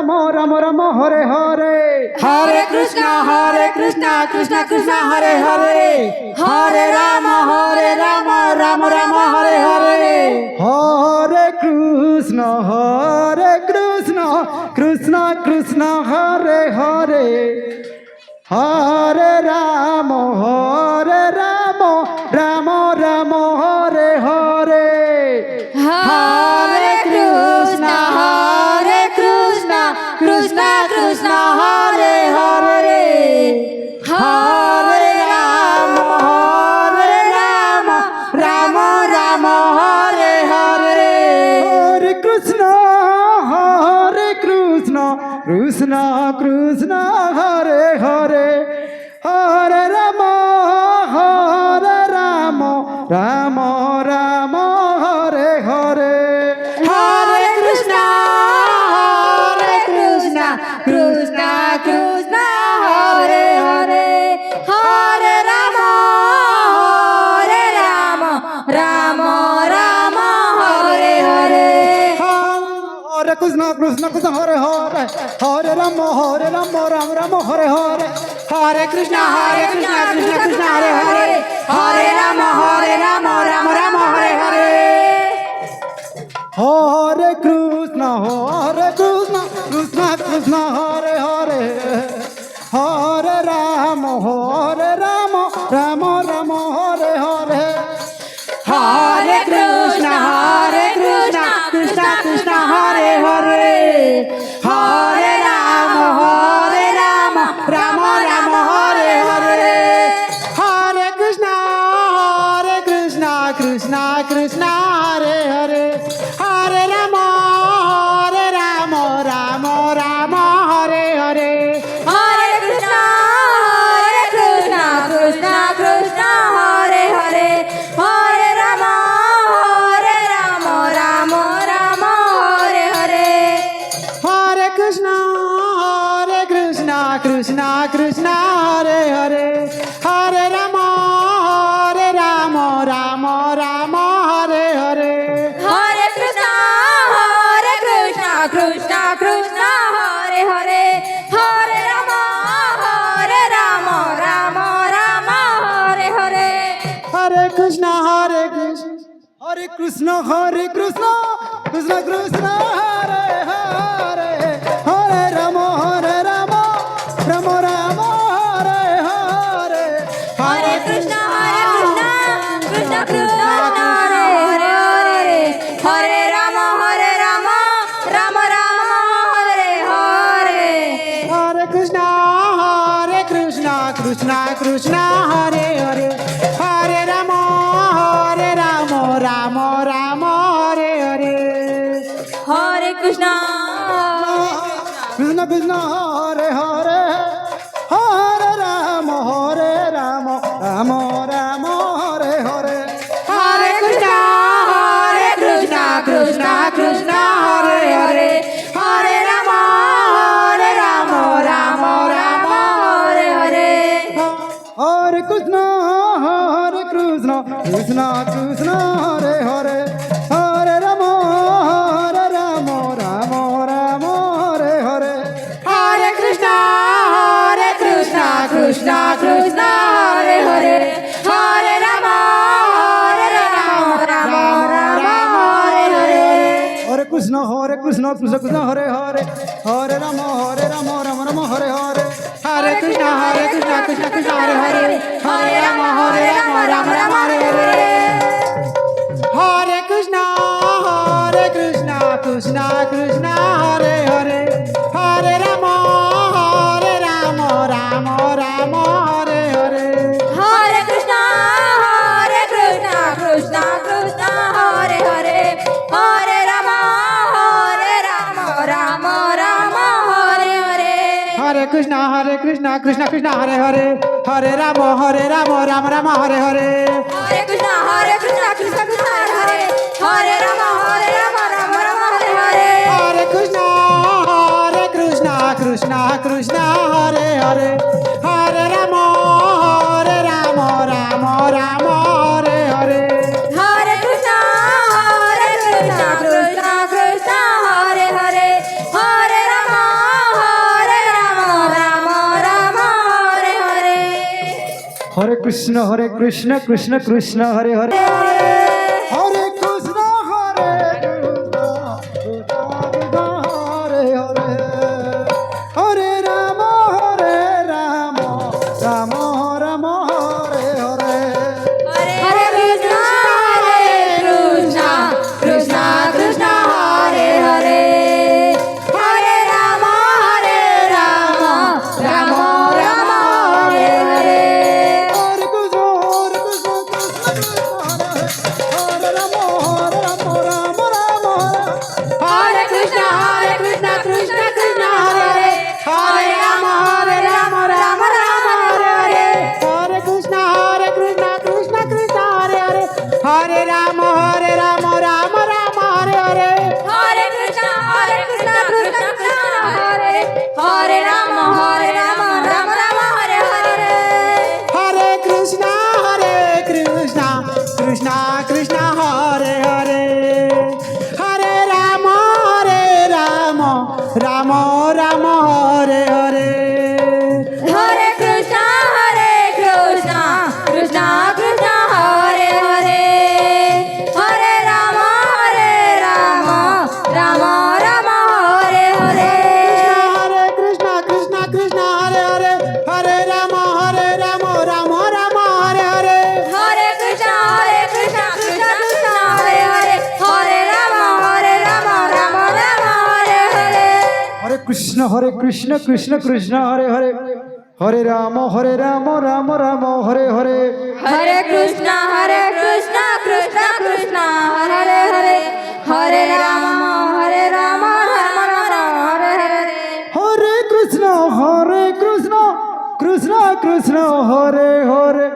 Ram Ram Ram Hare Hare Hare Krishna Krishna Krishna Hare Hare Hare Ram Ram Ram Hare Hare Hare Krishna Krishna Krishna Hare Hare Hare Ram Ram Ram Hare Hare Hare Krishna Krishna Krishna Hare Hare Hare Ram Ram Ram Hare Hare Hare Krishna Krishna Krishna Hare Hare Hare Ram Ram Ram Hare Hare Hare Krishna Krishna Krishna Hare Hare Hare Ram Ram Ram Hare Hare Hare Krishna Krishna Krishna Hare Hare Hare Ram Ram Ram Hare Hare Hare Krishna Krishna Krishna Hare Hare Hare Ram Ram Ram Hare Hare Hare Krishna Krishna Krishna Hare Hare Hare Ram Ram Ram Hare Hare Hare Krishna Krishna Krishna Hare Hare Hare Ram Ram Ram Hare Hare Hare Krishna Krishna Krishna Hare Hare Hare Ram Ram Ram Hare Hare Hare Krishna Krishna Krishna Hare Hare Hare Ram Ram Ram Hare Hare Hare Krishna Krishna Krishna Hare Hare Hare Ram Ram Ram Hare Hare Hare Krishna Krishna Krishna Hare Hare Hare Ram Ram Ram Hare Hare Hare Krishna Hare Krishna Krishna Krishna Hare Hare Hare Ram Ram Ram Hare Hare Hare Krishna Krishna Krishna Hare Hare Hare Ram Ram Ram Hare Hare Hare Krishna Krishna Krishna Hare Hare Hare Ram Ram Ram Hare Hare Hare Krishna Krishna Krishna Hare Hare Hare Ram Ram Ram Hare Hare Hare Krishna Krishna Krishna Hare Hare Hare Ram Ram Ram Hare Hare Hare Krishna Krishna Krishna Hare Hare Hare Ram Ram Ram Hare Hare Hare Krishna Krishna Krishna Hare Hare Hare Ram Ram Ram Hare Hare Hare Krishna Krishna Krishna Hare Hare Hare Ram Ram Ram Hare Hare Hare Krishna Krishna Krishna Hare Hare Hare Ram Ram Ram Hare Hare Hare Krishna Krishna Krishna Hare Hare Hare Ram Ram Ram Hare Hare Hare Krishna Krishna Krishna Hare Hare Hare Ram Ram Ram Hare Hare Hare Krishna Krishna Krishna Hare Hare Hare Ram Ram Ram Hare Hare Hare Krishna Krishna Krishna Hare Hare Hare Ram Ram Ram Hare Hare Hare Krishna Krishna Krishna Hare Hare Hare Ram Ram Ram Hare Hare Hare Krishna Krishna Krishna Hare Hare Hare Ram Hare Krishna Krishna Krishna Hare Hare Hare Krishna Hare Hare Hare Hare Ram Ram Ram Hare Hare Hare Krishna, Krishna Krishna, Hare Hare. Hare Rama, Rama Rama, Hare Hare. Hare Krishna Hare Ram Ram Ram Hare Krishna, Krishna Krishna, Hare Hare. Hare Rama, Rama Rama, Hare Hare. Hare Krishna Krishna Krishna, Hare Hare. Hare Rama, Rama Rama, Hare Hare. Hare Krishna Krishna, Hare Hare Rama, Rama Rama, Hare Hare. Hare Krishna Krishna Krishna Hare Hare Hare Ram Ram Ram Hare Hare Hare Krishna, Krishna Krishna, Hare Hare. Hare Rama, Rama Rama, Hare Hare. Hare Krishna Krishna Hare Hare Hare Ram Ram Ram Hare Hare Hare Krishna, Krishna Krishna, Hare Hare. Hare Rama, Rama Rama, Hare Hare. Hare Krishna Krishna Hare Hare Hare Ram Ram Ram Hare Hare Hare Krishna, Krishna Krishna, Hare Hare. Hare Rama, Rama Rama, Hare Hare. Hare Krishna Krishna Krishna Hare Hare